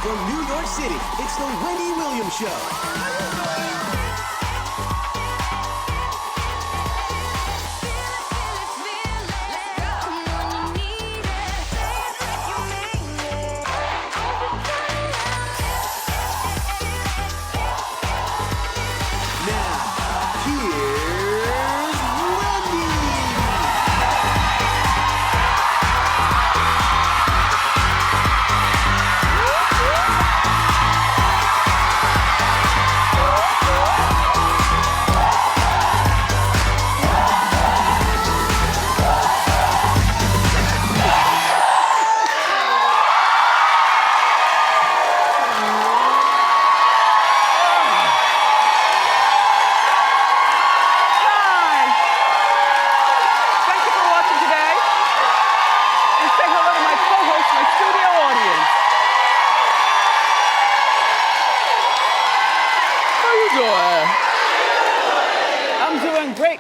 From New York City, it's the Wendy Williams Show.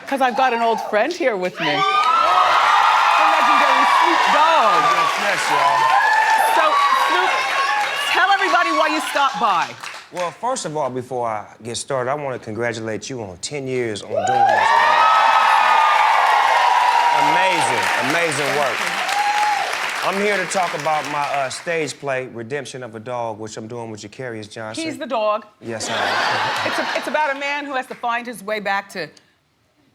Because I've got an old friend here with me. The legendary Snoop Dogg. Yes, y'all. So, Snoop, tell everybody why you stopped by. Well, first of all, before I get started, I want to congratulate you on 10 years on doing this. Amazing work. I'm here to talk about my stage play, Redemption of a Dog, which I'm doing with Jacarius Johnson. He's the dog. Yes, I am. It's about a man who has to find his way back to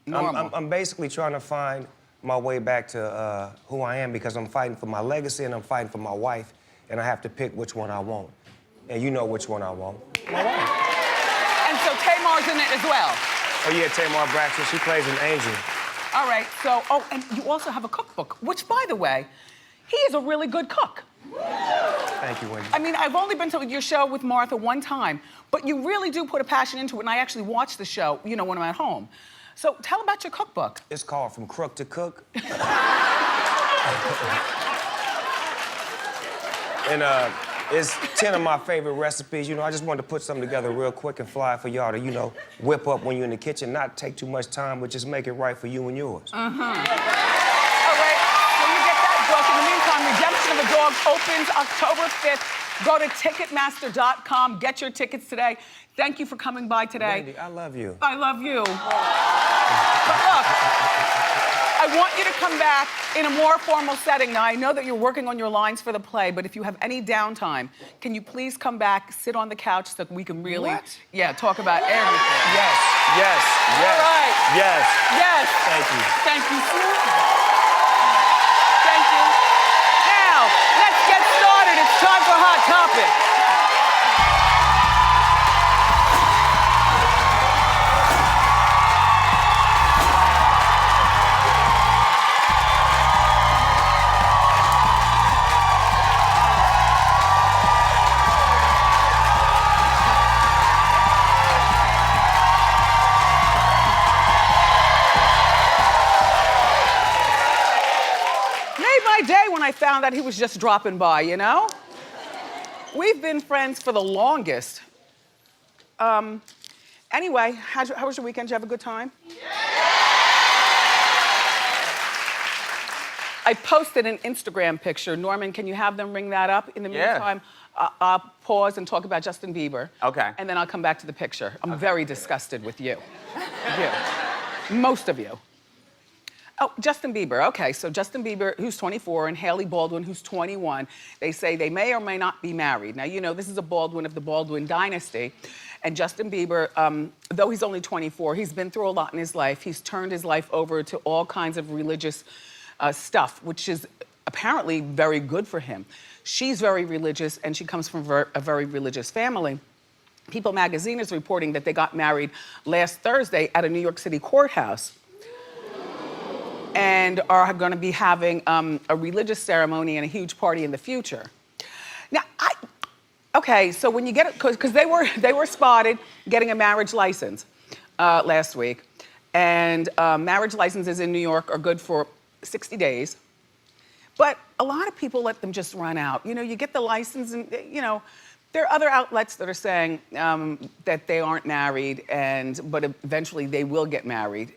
normal. I'm basically trying to find my way back to who I am because I'm fighting for my legacy and I'm fighting for my wife, and I have to pick which one I want. And you know which one I want. My wife. And so Tamar's in it as well. Oh, yeah, Tamar Braxton. She plays an angel. All right, so, and you also have a cookbook, which, by the way, he is a really good cook. Thank you, Wendy. I mean, I've only been to your show with Martha one time, but you really do put a passion into it, and I actually watch the show, you know, when I'm at home. So tell about your cookbook. It's called From Crook to Cook. And it's 10 of my favorite recipes. You know, I just wanted to put something together real quick and fly for y'all to, you know, whip up when you're in the kitchen, not take too much time, but just make it right for you and yours. All right, so you get that book. In the meantime, Redemption of a Dog opens October 5th. Go to Ticketmaster.com. Get your tickets today. Thank you for coming by today. Wendy, I love you. I love you. But look, I want you to come back in a more formal setting. Now, I know that you're working on your lines for the play, but if you have any downtime, can you please come back, sit on the couch so that we can really, talk about everything. Yes. All right. Yes. Thank you. Thank you, Snoop. Thank you. Now, let's get started. It's time for Hot Topic. Day when I found out he was just dropping by, you know? We've been friends for the longest. Anyway, how was your weekend? Did you have a good time? Yeah! I posted an Instagram picture. Norman, can you have them ring that up? In the meantime, I'll pause and talk about Justin Bieber. Okay. And then I'll come back to the picture. I'm very disgusted with you. Most of you. Oh, Justin Bieber. Okay, so Justin Bieber, who's 24, and Hailey Baldwin, who's 21. They say they may or may not be married. Now, you know, this is a Baldwin of the Baldwin dynasty. And Justin Bieber, though he's only 24, he's been through a lot in his life. He's turned his life over to all kinds of religious stuff, which is apparently very good for him. She's very religious, and she comes from a very religious family. People magazine is reporting that they got married last Thursday at a New York City courthouse, and are going to be having a religious ceremony and a huge party in the future. Now, okay, so when you get it, because they were spotted getting a marriage license last week, and marriage licenses in New York are good for 60 days, but a lot of people let them just run out. You know, you get the license, and you know, there are other outlets that are saying that they aren't married, but eventually they will get married.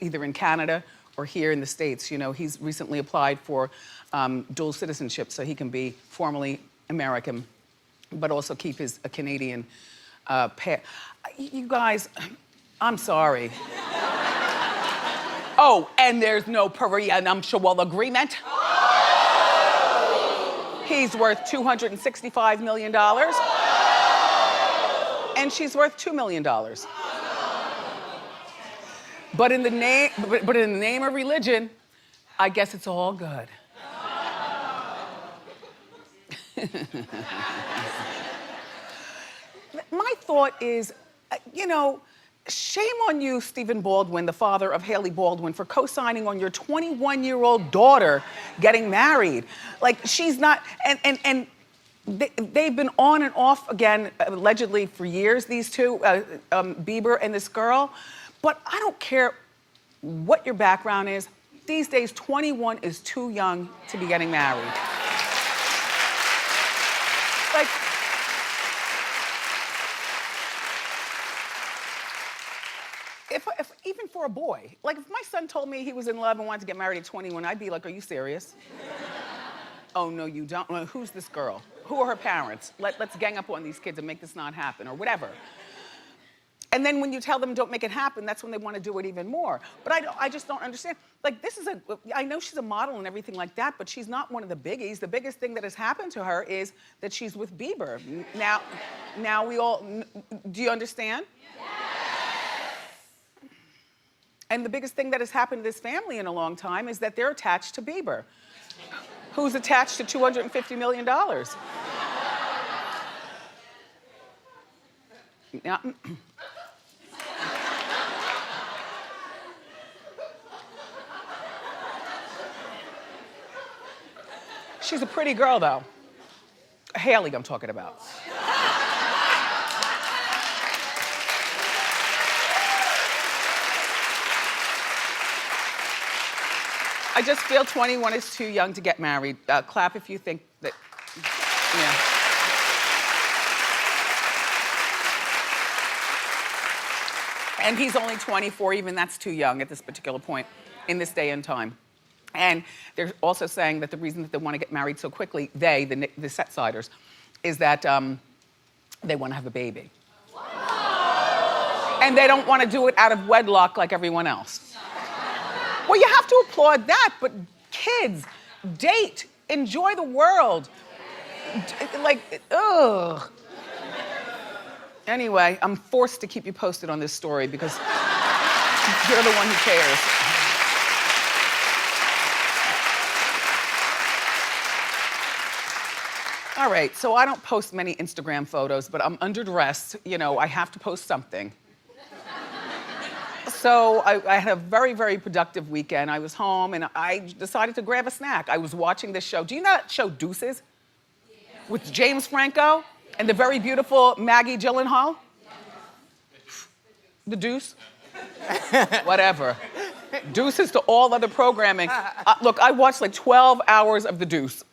Either in Canada or here in the States. You know, he's recently applied for dual citizenship so he can be formally American, but also keep his Canadian You guys, I'm sorry. Oh, and there's no prenuptial agreement. He's worth $265 million. And she's worth $2 million. But in the name of religion, I guess it's all good. My thought is, shame on you, Stephen Baldwin, the father of Haley Baldwin, for co-signing on your 21-year-old daughter getting married. Like, she's not, and they've been on and off again, allegedly for years, these two, Bieber and this girl. But I don't care what your background is. These days, 21 is too young to be getting married. Like, if even for a boy, like if my son told me he was in love and wanted to get married at 21, I'd be like, are you serious? Oh, no, you don't. Well, who's this girl? Who are her parents? Let's gang up on these kids and make this not happen, or whatever. And then when you tell them don't make it happen, that's when they want to do it even more. But I just don't understand. Like, I know she's a model and everything like that, but she's not one of the biggies. The biggest thing that has happened to her is that she's with Bieber. Now we all, do you understand? Yes. And the biggest thing that has happened to this family in a long time is that they're attached to Bieber, who's attached to $250 million. Now, she's a pretty girl, though. Haley, I'm talking about. I just feel 21 is too young to get married. Clap if you think that, yeah. And he's only 24, even that's too young at this particular point in this day and time. And they're also saying that the reason that they want to get married so quickly, the set-siders, is that they want to have a baby. Wow. And they don't want to do it out of wedlock like everyone else. Well, you have to applaud that, but kids, date, enjoy the world. Like, ugh. Anyway, I'm forced to keep you posted on this story because you're the one who cares. All right, so I don't post many Instagram photos, but I'm under duress. I have to post something. So I had a very, very productive weekend. I was home and I decided to grab a snack. I was watching this show. Do you know that show Deuces? Yeah. With James Franco and the very beautiful Maggie Gyllenhaal? The Deuce? Whatever. Deuces to all other programming. Look, I watched like 12 hours of The Deuce.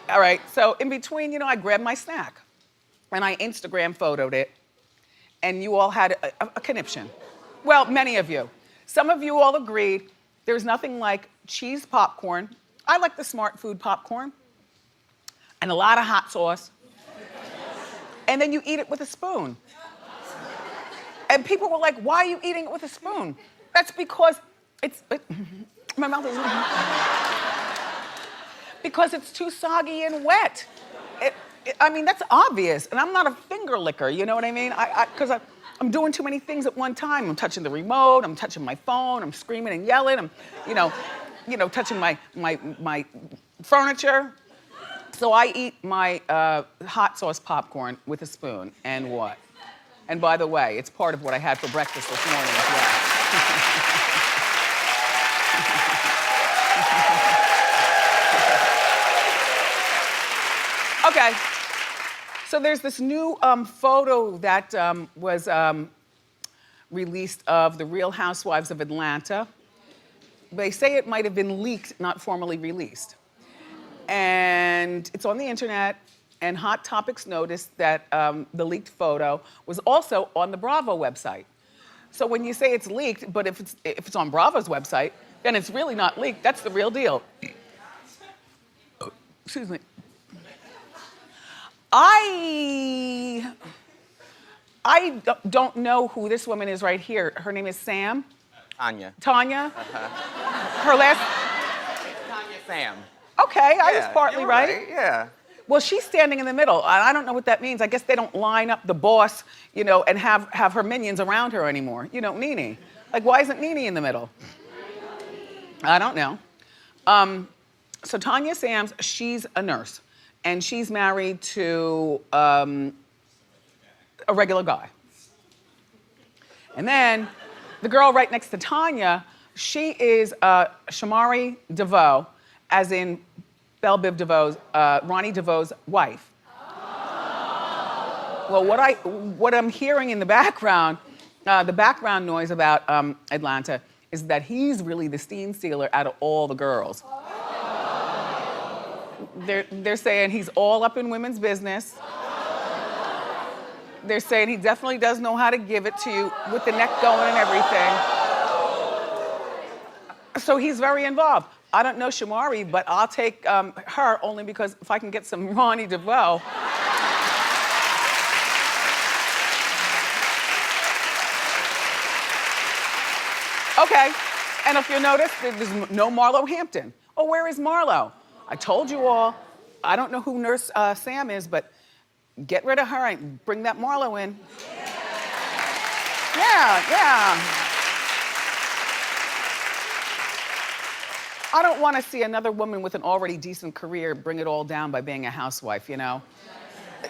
All right, so in between, I grabbed my snack and I Instagram photoed it and you all had a conniption. Well, many of you. Some of you all agreed there's nothing like cheese popcorn. I like the Smart Food popcorn and a lot of hot sauce. And then you eat it with a spoon. And people were like, why are you eating it with a spoon? That's because my mouth is, because it's too soggy and wet. I mean, that's obvious. And I'm not a finger licker, you know what I mean? Because I'm doing too many things at one time. I'm touching the remote, I'm touching my phone, I'm screaming and yelling, I'm, touching my furniture. So I eat my hot sauce popcorn with a spoon, and what? And by the way, it's part of what I had for breakfast this morning as well. Okay. So there's this new photo that was released of the Real Housewives of Atlanta. They say it might have been leaked, not formally released. And it's on the internet, and Hot Topics noticed that the leaked photo was also on the Bravo website. So when you say it's leaked, but if it's on Bravo's website, then it's really not leaked. That's the real deal. Excuse me. don't know who this woman is right here. Her name is Sam. Tanya. Tanya? Her last... Tanya Sam. Okay, I was partly you're right. Yeah. Well, she's standing in the middle. I don't know what that means. I guess they don't line up the boss, you know, and have her minions around her anymore. You know, Nene. Like, why isn't Nene in the middle? I don't know. So Tanya Sams, she's a nurse. And she's married to a regular guy. And then the girl right next to Tanya, she is Shamari DeVoe, as in Belle Biv DeVoe's, Ronnie DeVoe's wife. Well, what I'm hearing in the background noise about Atlanta is that he's really the steam stealer out of all the girls. They're saying he's all up in women's business. They're saying he definitely does know how to give it to you with the neck going and everything. So he's very involved. I don't know Shamari, but I'll take her only because if I can get some Ronnie DeVoe. Okay, and if you notice, there's no Marlo Hampton. Oh, where is Marlo? I told you all, I don't know who Nurse Sam is, but get rid of her and bring that Marlo in. Yeah. I don't want to see another woman with an already decent career bring it all down by being a housewife, you know?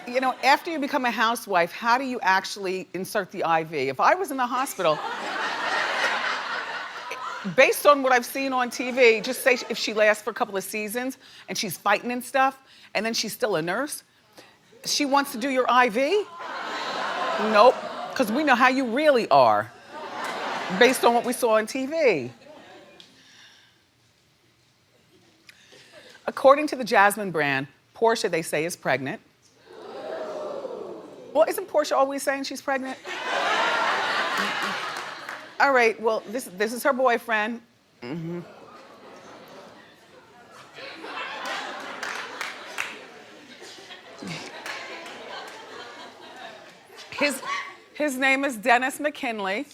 You know, after you become a housewife, how do you actually insert the IV? If I was in the hospital, based on what I've seen on TV, just say if she lasts for a couple of seasons and she's fighting and stuff, and then she's still a nurse, she wants to do your IV? Nope, because we know how you really are, based on what we saw on TV. According to the Jasmine brand, Portia, they say, is pregnant. Well, isn't Portia always saying she's pregnant? All right, well, this is her boyfriend. Mm-hmm. His name is Dennis McKinley,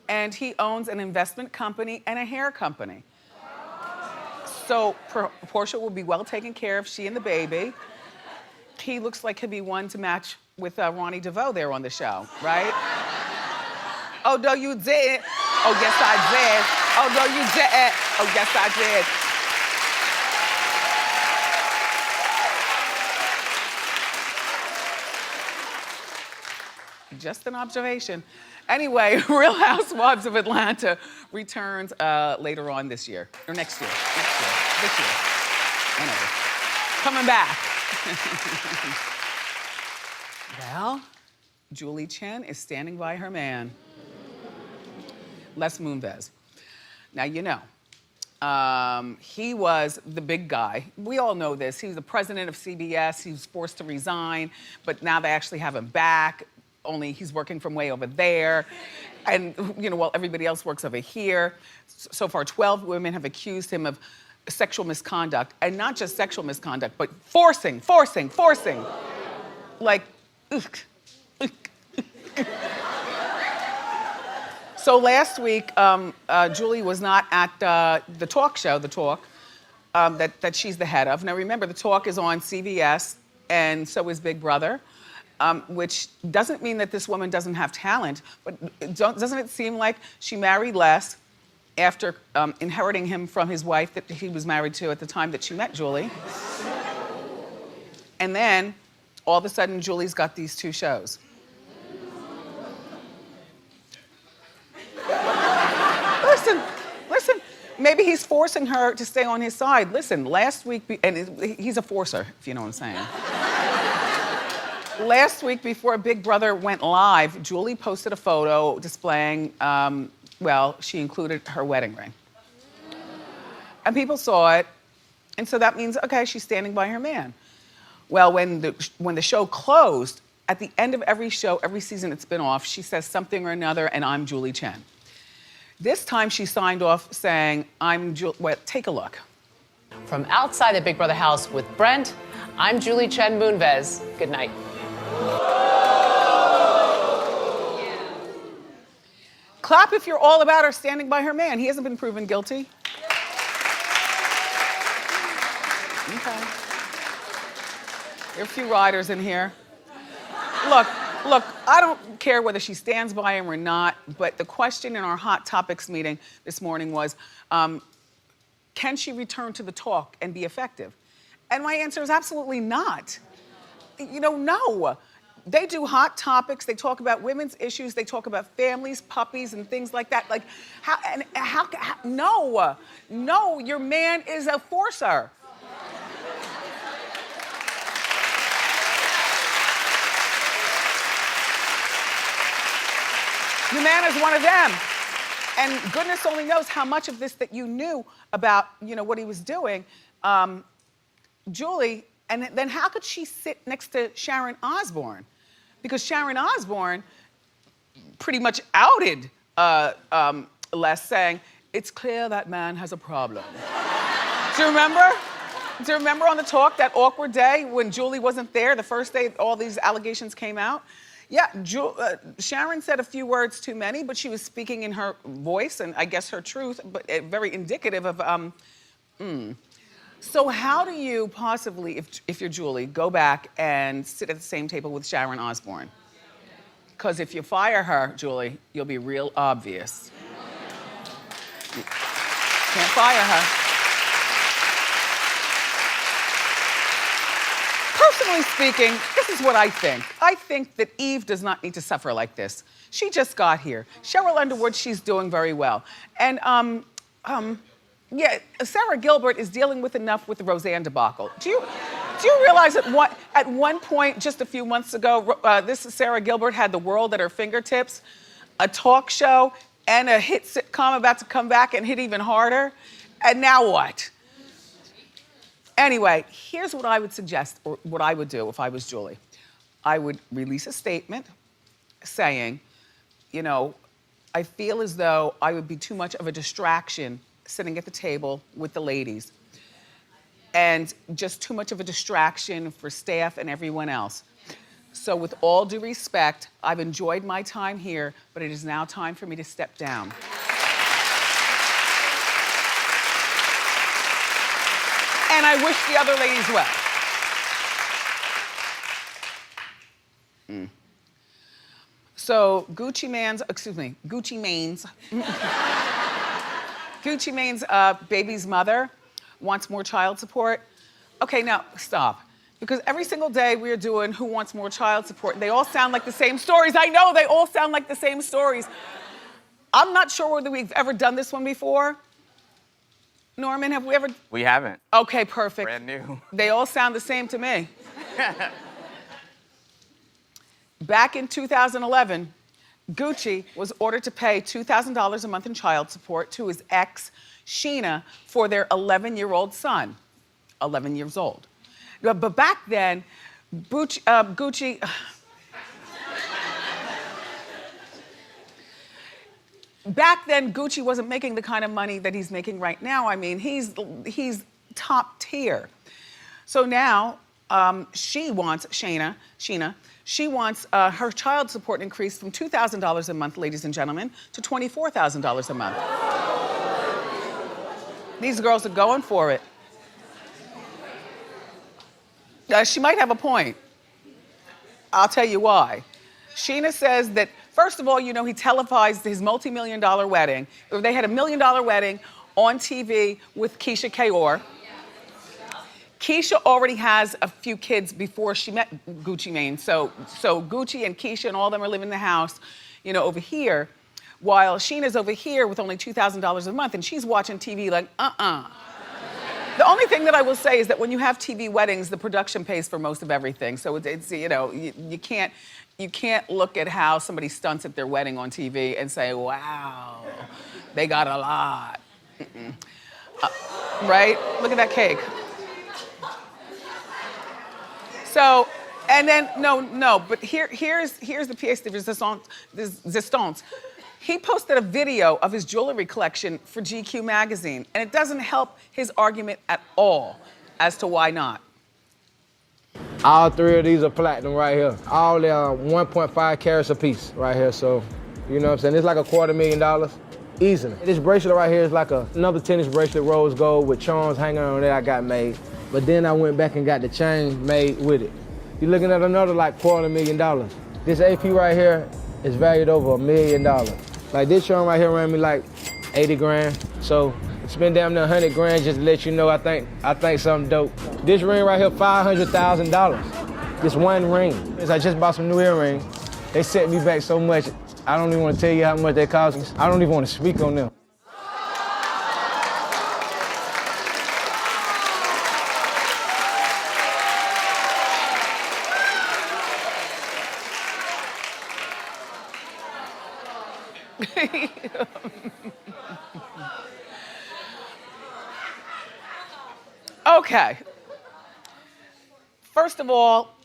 and he owns an investment company and a hair company. So Portia will be well taken care of, she and the baby. He looks like he'll be one to match with Ronnie DeVoe there on the show, right? Oh, no, you did. Oh, yes, I did. Oh, no, you didn't. Oh, yes, I did. Just an observation. Anyway, Real Housewives of Atlanta returns later on this year, or next year. This year, whenever. Coming back. Well, Julie Chen is standing by her man, Les Moonves. Now, you know, he was the big guy. We all know this. He was the president of CBS. He was forced to resign, but now they actually have him back, only he's working from way over there. And, you know, while everybody else works over here. So far, 12 women have accused him of sexual misconduct, and not just sexual misconduct, but forcing. Like, ugh. So last week, Julie was not at the talk show, The Talk, that she's the head of. Now remember, The Talk is on CBS, and so is Big Brother, which doesn't mean that this woman doesn't have talent, but doesn't it seem like she married Les after inheriting him from his wife that he was married to at the time that she met Julie? And then, all of a sudden, Julie's got these two shows. Listen, maybe he's forcing her to stay on his side. Listen, last week, and he's a forcer, if you know what I'm saying. Last week, before Big Brother went live, Julie posted a photo displaying, well, she included her wedding ring. And people saw it, and so that means, okay, she's standing by her man. Well, when the show closed, at the end of every show, every season it's been off, she says something or another, and I'm Julie Chen. This time she signed off saying, well, take a look. From outside the Big Brother house with Brent, I'm Julie Chen Moonves. Good night. Clap if you're all about her standing by her man. He hasn't been proven guilty. Okay. There are a few riders in here. Look, I don't care whether she stands by him or not, but the question in our Hot Topics meeting this morning was, can she return to the talk and be effective? And my answer is absolutely not. You know, no. They do Hot Topics, they talk about women's issues, they talk about families, puppies, and things like that. Like, no, your man is a forcer. Your man is one of them. And goodness only knows how much of this that you knew about, you know, what he was doing. Julie, and then how could she sit next to Sharon Osbourne? Because Sharon Osbourne pretty much outed Les, saying, it's clear that man has a problem. Do you remember? Do you remember on the talk, that awkward day when Julie wasn't there, the first day all these allegations came out? Yeah, Sharon said a few words too many, but she was speaking in her voice and I guess her truth, but very indicative of, So how do you possibly, if you're Julie, go back and sit at the same table with Sharon Osbourne? Because if you fire her, Julie, you'll be real obvious. Can't fire her. Personally speaking, this is what I think. I think that Eve does not need to suffer like this. She just got here. Cheryl Underwood, she's doing very well. And yeah, Sarah Gilbert is dealing with enough with the Roseanne debacle. Do you realize at one point, just a few months ago, this Sarah Gilbert had the world at her fingertips, a talk show and a hit sitcom about to come back and hit even harder? And now what? Anyway, here's what I would suggest, or what I would do if I was Julie. I would release a statement saying, you know, I feel as though I would be too much of a distraction sitting at the table with the ladies, and just too much of a distraction for staff and everyone else. So with all due respect, I've enjoyed my time here, but it is now time for me to step down. And I wish the other ladies well. So Gucci Mane's baby's mother wants more child support. Okay, now stop. Because every single day we are doing Who Wants More Child Support, and they all sound like the same stories. I know, they all sound like the same stories. I'm not sure whether we've ever done this one before. Norman, have we ever? We haven't. Okay, perfect. Brand new. They all sound the same to me. Back in 2011, Gucci was ordered to pay $2,000 a month in child support to his ex, Sheena, for their 11-year-old son, 11 years old. But back then, Gucci, back then, Gucci wasn't making the kind of money that he's making right now. I mean, he's top tier. So now, she wants, Sheena, she wants her child support increased from $2,000 a month, ladies and gentlemen, to $24,000 a month. These girls are going for it. She might have a point. I'll tell you why. Sheena says that, first of all, you know, he televised his multi-million-dollar wedding. They had a $1 million wedding on TV with Keisha Kaur. Keisha already has a few kids before she met Gucci Mane. So Gucci and Keisha and all of them are living in the house, you know, over here, while Sheena's over here with only $2,000 a month, and she's watching TV like, The only thing that I will say is that when you have TV weddings, the production pays for most of everything. So it's you know, you can't look at how somebody stunts at their wedding on TV and say, wow, they got a lot. Right? Look at that cake. So, and then, no, but here's the pièce de résistance. He posted a video of his jewelry collection for GQ magazine, and it doesn't help his argument at all as to why not. All three of these are platinum right here. All they are 1.5 carats a piece right here. So, you know what I'm saying? It's like $250,000 easily. This bracelet right here is like another tennis bracelet, rose gold with charms hanging on it I got made. But then I went back and got the chain made with it. You're looking at another like $250,000. This AP right here is valued over $1 million. Like this charm right here ran me like 80 grand. So it's been down to 100 grand just to let you know I think something dope. This ring right here, $500,000. This one ring. I just bought some new earrings. They set me back so much, I don't even want to tell you how much they cost. I don't even want to speak on them. Okay. First of all,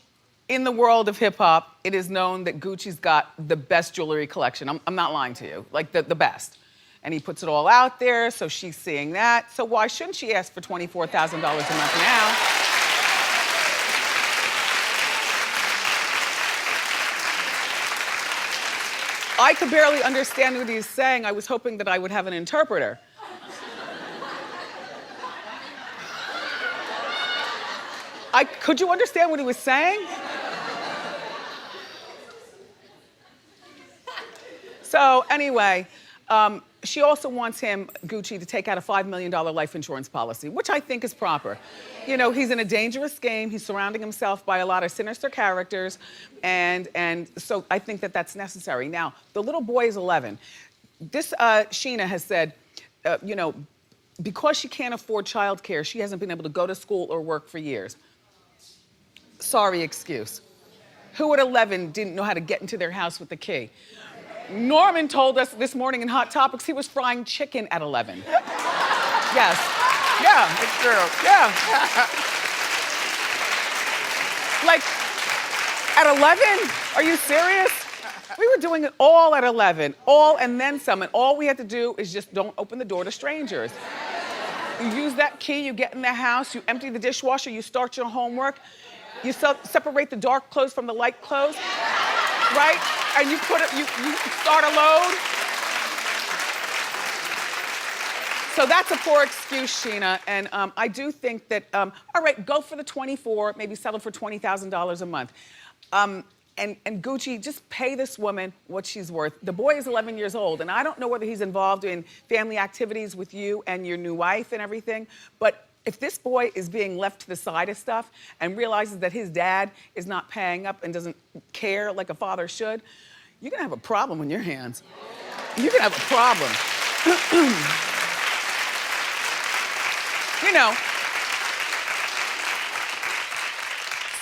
in the world of hip hop, it is known that Gucci's got the best jewelry collection. I'm not lying to you, like the best. And he puts it all out there, so she's seeing that. So why shouldn't she ask for $24,000 a month now? I could barely understand what he's saying. I was hoping that I would have an interpreter. Could you understand what he was saying? So anyway, she also wants him, Gucci, to take out a $5 million life insurance policy, which I think is proper. You know, he's in a dangerous game. He's surrounding himself by a lot of sinister characters, and so I think that that's necessary. Now, the little boy is 11. This, Sheena has said, you know, because she can't afford childcare, she hasn't been able to go to school or work for years. Sorry excuse. Who at 11 didn't know how to get into their house with the key? Norman told us this morning in Hot Topics he was frying chicken at 11. Yes. Yeah. It's true. Yeah. Like, at 11? Are you serious? We were doing it all at 11. All and then some. And all we had to do is just don't open the door to strangers. You use that key, you get in the house, you empty the dishwasher, you start your homework. You separate the dark clothes from the light clothes, right? And you put it, you start a load. So that's a poor excuse, Sheena. And I do think that, all right, go for the 24, maybe settle for $20,000 a month. And Gucci, just pay this woman what she's worth. The boy is 11 years old, and I don't know whether he's involved in family activities with you and your new wife and everything, but if this boy is being left to the side of stuff and realizes that his dad is not paying up and doesn't care like a father should, you're gonna have a problem on your hands. You're gonna have a problem. You know.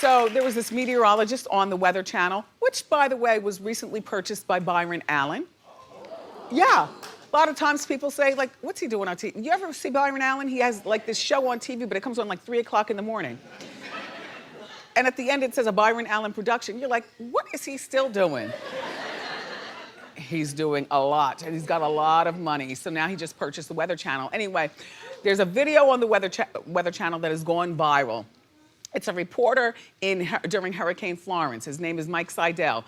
So there was this meteorologist on the Weather Channel, which, by the way, was recently purchased by Byron Allen. Yeah. A lot of times people say, like, what's he doing on TV? You ever see Byron Allen? He has like this show on TV, but it comes on like 3 o'clock in the morning. And at the end it says a Byron Allen production. You're like, what is he still doing? He's doing a lot, and he's got a lot of money. So now he just purchased the Weather Channel. Anyway, there's a video on the Weather Channel that has gone viral. It's a reporter during Hurricane Florence. His name is Mike Seidel.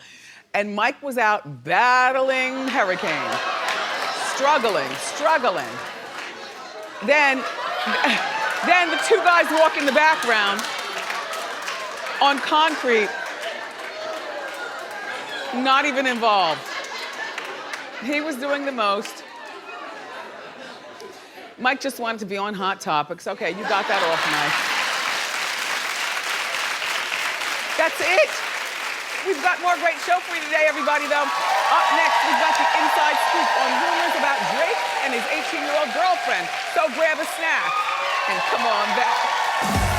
And Mike was out battling hurricane. Struggling. Then the two guys walk in the background on concrete, not even involved. He was doing the most. Mike just wanted to be on Hot Topics. Okay, you got that off, Mike. That's it. We've got more great show for you today, everybody, though. Up next, we've got the inside scoop on rumors about Drake and his 18-year-old girlfriend. So grab a snack and come on back.